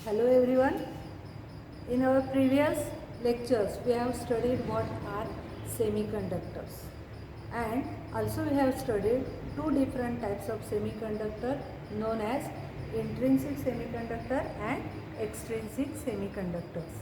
Hello everyone. In our previous lectures we have studied what are semiconductors, and also we have studied two different types of semiconductor known as intrinsic semiconductor and extrinsic semiconductors.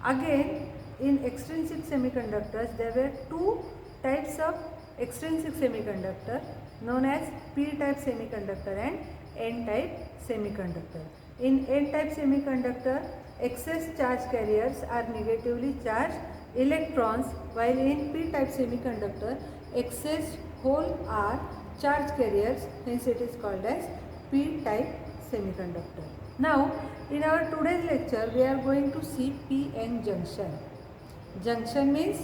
Again, in extrinsic semiconductors there were two types of extrinsic semiconductor known as p-type semiconductor and n-type semiconductor. In n-type semiconductor, excess charge carriers are negatively charged electrons, while in p-type semiconductor, excess hole are charge carriers, hence it is called as p-type semiconductor. Now, in our today's lecture, we are going to see p-n junction. Junction means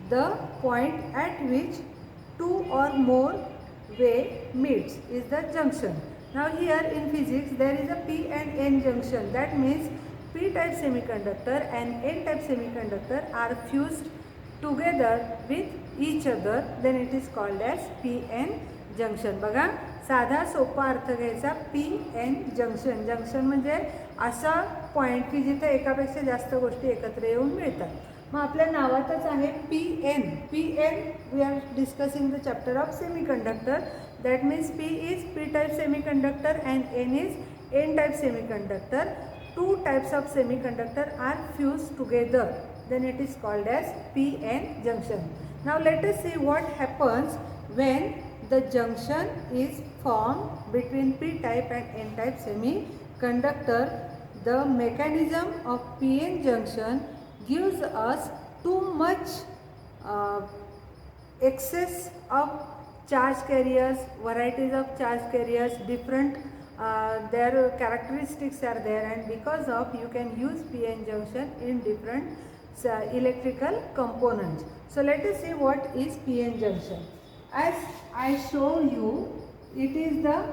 the point at which two or more way meets is the junction. Now here in physics there is a p and n junction. That means p-type semiconductor and n-type semiconductor are fused together with each other, then it is called as p-n junction. बघा, साधा सोपा अर्थ घ्यायचा p-n junction. Junction म्हणजे असा point की जिथे एकापेक्षा जास्त गोष्टी एकत्र येऊन मिळतात. मग आपल्या नावातच आहे p-n. p-n we are discussing the chapter of semiconductor. That means p is p-type semiconductor and n is n-type semiconductor. Two types of semiconductor are fused together, then it is called as p-n junction. Now let us see what happens when the junction is formed between p-type and n-type semiconductor. The mechanism of p-n junction gives us too much excess of charge carriers, varieties of charge carriers, different their characteristics are there, and because of you can use p-n junction in different electrical components. So let us see what is p-n junction. As I show you, it is the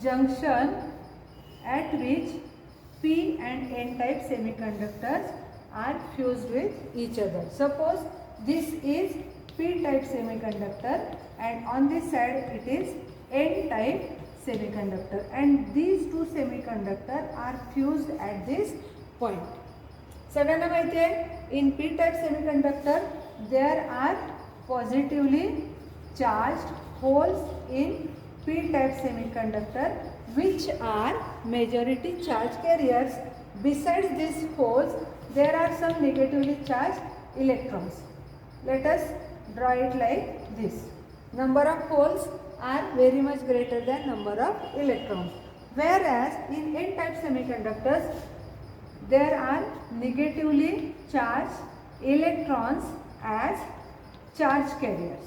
junction at which p and n type semiconductors are fused with each other. Suppose this is p-type semiconductor and on this side it is n-type semiconductor, and these two semiconductors are fused at this point. सगळ्यांना माहिती आहे, in p-type semiconductor there are positively charged holes in p-type semiconductor which are majority charge carriers. Besides these holes there are some negatively charged electrons. Let us draw it like this. Number of holes are very much greater than number of electrons. Whereas in n-type semiconductors there are negatively charged electrons as charge carriers.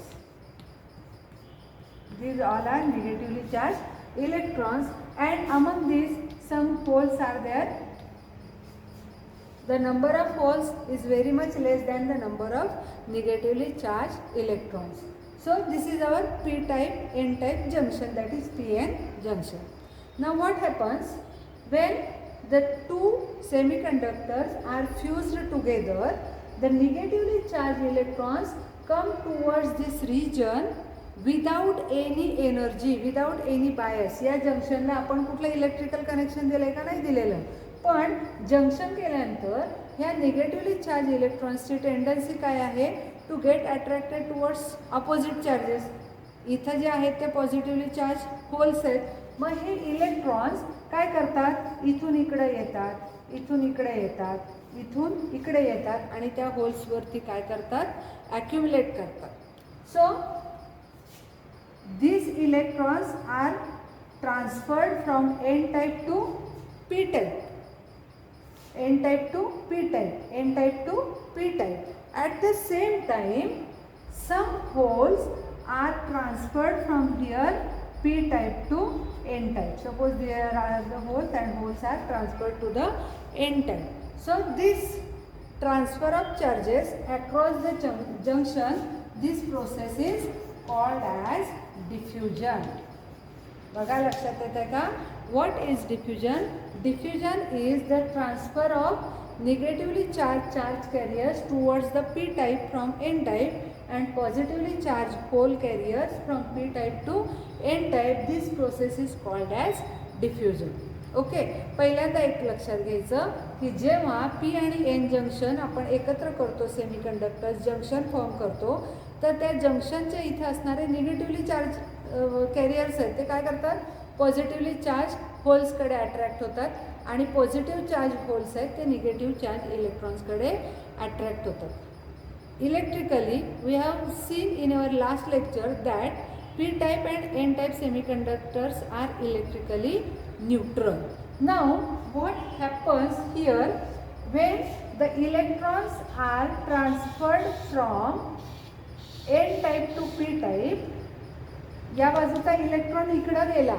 These all are negatively charged electrons, and among these some holes are there. The number of holes is very much less than the number of negatively charged electrons. So this is our p-type n-type junction, that is p-n junction. Now what happens when the two semiconductors are fused together? The negatively charged electrons come towards this region without any energy, without any bias. या जंक्शनला आपण कुठलं electrical connection दिलंय का नाही दिलेलं, पण junction केल्यानंतर ह्या निगेटिव्हली चार्ज इलेक्ट्रॉन्सची टेंडन्सी काय आहे, to get attracted towards opposite charges. इथं जे आहेत ते पॉझिटिव्हली चार्ज होल्स आहेत. मग हे इलेक्ट्रॉन्स काय करतात, इथून इकडे येतात, इथून इकडे येतात, इथून इकडे येतात आणि त्या होल्सवरती काय करतात, ॲक्युमुलेट करतात. सो these electrons are transferred from n-type to p-type, n-type to p-type, n-type to p-type. At the same time, some holes are transferred from here p-type to n-type. Suppose there are the holes and holes are transferred to the n-type. So this transfer of charges across the junction, this process is called as diffusion. बघा लक्षात येते का, what is diffusion? Diffusion is the transfer of negatively charged charge carriers towards the p-type from n-type and positively charged hole carriers from p-type to n-type. This process is called as diffusion. Okay, पहिल्यांदा एक लक्षात घ्यायचं की जेव्हा P आणि N junction आपण एकत्र करतो, सेमीकंडक्टर्स जंक्शन फॉर्म करतो, तर त्या जंक्शनच्या इथे असणारे निगेटिव्हली चार्ज कॅरियर्स आहेत ते काय करतात, पॉझिटिव्हली चार्ज होल्सकडे अट्रॅक्ट होतात आणि पॉझिटिव्ह चार्ज होल्स आहेत ते निगेटिव्ह चार्ज इलेक्ट्रॉन्सकडे अट्रॅक्ट होतात. Electrically, we have seen in our last lecture that p-type and n-type semiconductors are electrically neutral. Now, what happens here when the electrons are transferred from n-type to p-type? या बाजूचा electron इकडं गेला,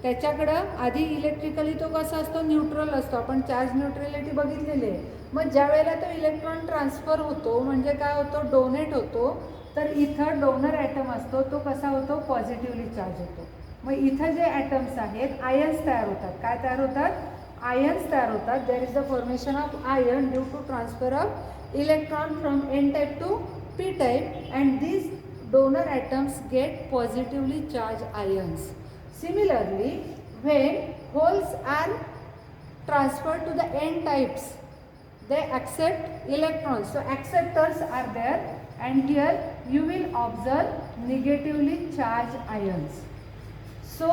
त्याच्याकडं आधी electrically तो कसा असतो, neutral असतो. आपण चार्ज न्यूट्रलिटी बघितलेली आहे. मग ज्या वेळेला तो इलेक्ट्रॉन ट्रान्सफर होतो म्हणजे काय होतो, डोनेट होतो, तर इथं डोनर ॲटम असतो तो कसा होतो, पॉझिटिव्हली चार्ज होतो. मग इथं जे ॲटम्स आहेत आयन्स तयार होतात. काय तयार होतात, आयन्स तयार होतात. There is the formation of ion due to transfer of electron from N type to P type and these donor atoms get positively charged ions. Similarly, when holes are transferred to the n types, they accept electrons. So acceptors are there, and here you will observe negatively charged ions. So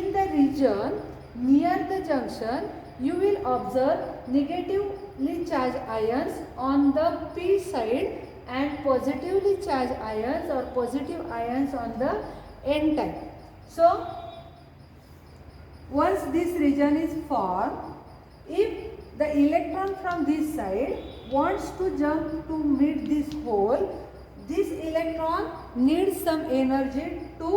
in the region near the junction, you will observe negatively charged ions on the p side and positively charged ions or positive ions on the n type. So once this region is formed, if the electron from this side wants to jump to meet this hole, this electron needs some energy to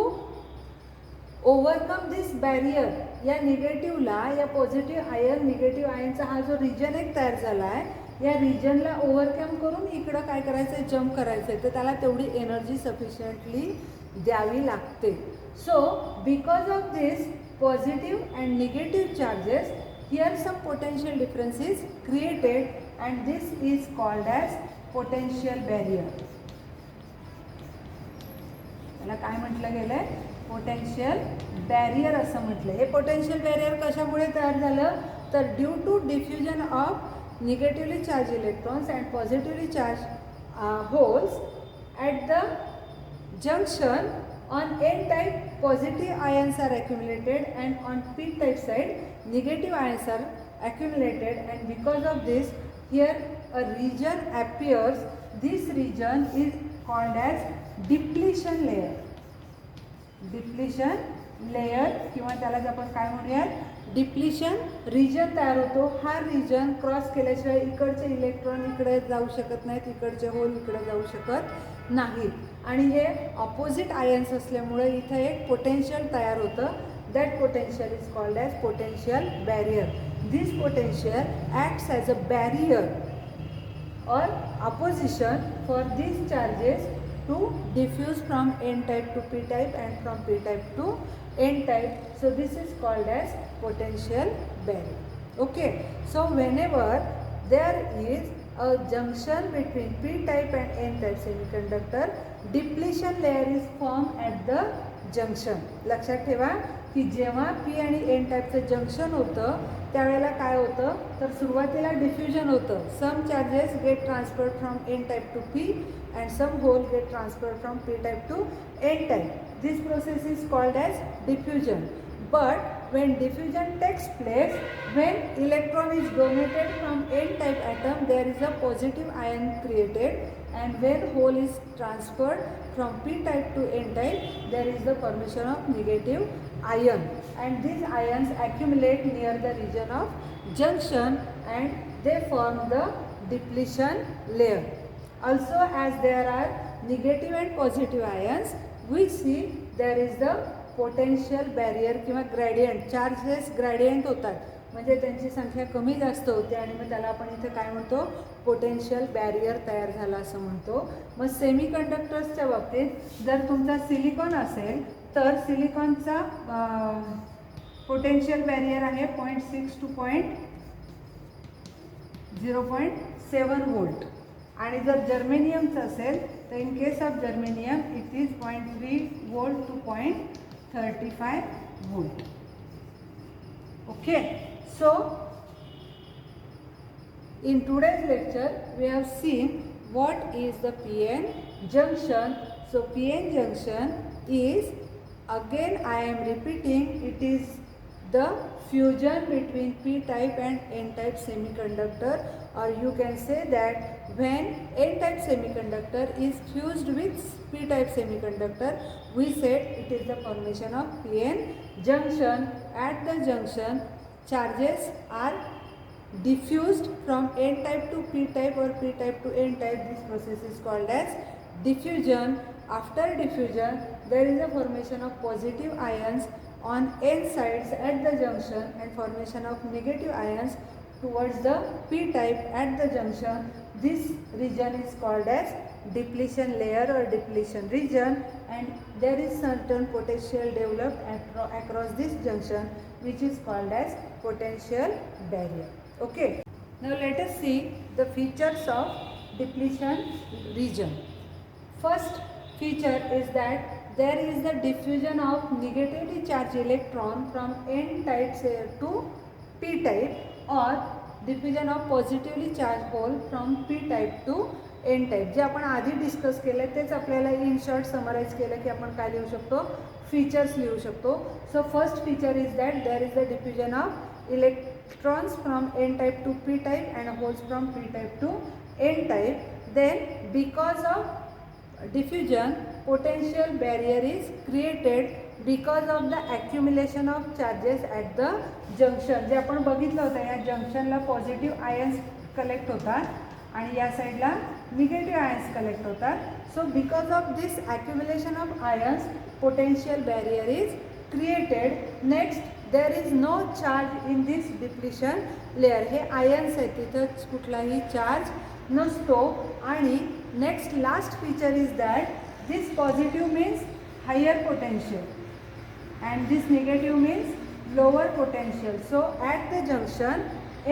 overcome this barrier. या निगेटिव्हला, या positive ion negative आयनचा हा जो region एक तयार झाला आहे, या रिजनला overcome करून इकडं काय करायचं आहे, जम्प करायचं आहे, तर त्याला तेवढी एनर्जी सफिशियंटली द्यावी लागते. So because of this positive and negative charges, here some potential difference is created and this is called as potential barrier. त्याला काय म्हटलं गेलं आहे, पोटेन्शियल बॅरियर असं म्हटलं. हे पोटेन्शियल बॅरियर कशामुळे तयार झालं, तर due to diffusion of negatively charged electrons and positively charged holes at the junction. On n type positive ions are accumulated and on p type side negative ions are accumulated, and because of this here a region appears. This region is called as depletion layer. Depletion layer किंवा त्याला आपण काय म्हणूयात, depletion region तयार होतो. हा region cross केल्याशिवाय इकडचे इलेक्ट्रॉन इकडे जाऊ शकत नाहीत, इकडचे होल इकडे जाऊ शकत नाहीत, आणि हे ऑपोजिट आयन्स असल्यामुळे इथे एक पोटेन्शियल तयार होतं. That potential is called as potential barrier. This potential acts as a barrier or opposition for these charges to diffuse from n type to p type and from p type to n type. So this is called as potential barrier. Okay, so whenever there is a junction between p type and n type semiconductor, depletion layer is formed at the junction. लक्षात ठेवा की जेव्हा P आणि N टाईपचं junction होतं त्यावेळेला काय होतं, तर सुरुवातीला डिफ्युजन होतं. Some charges get transferred from N type to P and some hole get transferred from P type to N type. This process is called as diffusion. But when diffusion takes place, when electron is donated from n type atom, there is a positive ion created, and when hole is transferred from p type to n type, there is the formation of negative ion, and these ions accumulate near the region of junction and they form the depletion layer. Also, as there are negative and positive ions, we see there is the potential barrier किंवा gradient. Charges gradient होतात म्हणजे त्यांची संख्या कमी जास्त होते आणि मग त्याला आपण इथे काय म्हणतो, पोटेन्शियल बॅरियर तयार झाला असं म्हणतो. मग सेमीकंडक्टर्सच्या बाबतीत जर तुमचा सिलिकॉन असेल तर सिलिकॉनचा पोटेन्शियल बॅरियर आहे 0.6 to 0.7 व्होल्ट, आणि जर जर्मेनियमचं असेल तर in case of germanium it is 0.3 volt to 0.35 volt. Okay, so in today's lecture we have seen what is the PN junction. So PN junction is, again I am repeating, it is the fusion between p-type and n-type semiconductor, or you can say that when n-type semiconductor is fused with p-type semiconductor, we said it is the formation of PN junction. At the junction, charges are diffused from n-type to p-type or p-type to n-type. This process is called as diffusion. After diffusion, there is a formation of positive ions on n sides at the junction and formation of negative ions towards the p-type at the junction. This region is called as depletion layer or depletion region, and there is certain potential developed across this junction, which is called as potential barrier. Okay, now let us see the features of depletion region. First feature is that there is the diffusion of negatively charged electron from n-type to p-type, or diffusion of positively charged hole from p-type to n-type. जे आपण आधी discuss केलं तेच आपल्याला in short summarise केलं की आपण काय लिहू शकतो, फीचर्स लिहू शकतो. So first feature is that there is the diffusion of electrons from n-type to p-type and holes from p-type to n-type. Then because of diffusion, potential barrier is created because of the accumulation of charges at the junction. जे आपण बघितलं होतं, या जंक्शनला positive ions collect होतात आणि या साईडला negative ions collect होतात. सो because of this accumulation of ions, potential barrier is created. Next, there is no charge in this depletion layer. हे आयन्स आहेत, तिथं कुठलाही चार्ज नसतो. आणि next last feature is that this positive means higher potential and this negative means lower potential. So at the junction,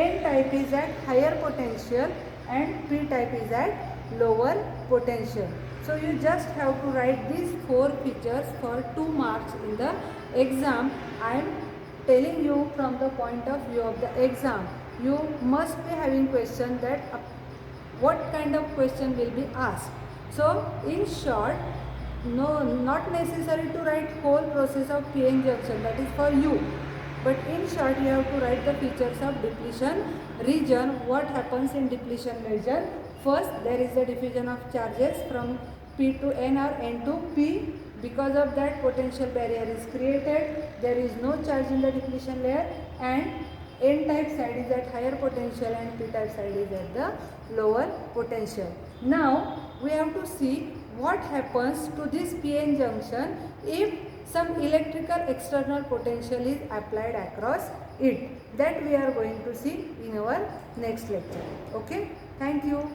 n-type is at higher potential and p-type is at lower potential. So you just have to write these 4 features for 2 marks in the exam. I am telling you from the point of view of the exam. You must be having question that what kind of question will be asked. So in short, no, not necessary to write whole process of PN junction, that is for you, but in short you have to write the features of depletion region. What happens in depletion region? First, there is the diffusion of charges from P to N or N to P. Because of that, potential barrier is created. There is no charge in the depletion layer, and n-type side is at higher potential and p-type side is at the lower potential. Now we have to see what happens to this PN junction if some electrical external potential is applied across it. That we are going to see in our next lecture. Okay, thank you.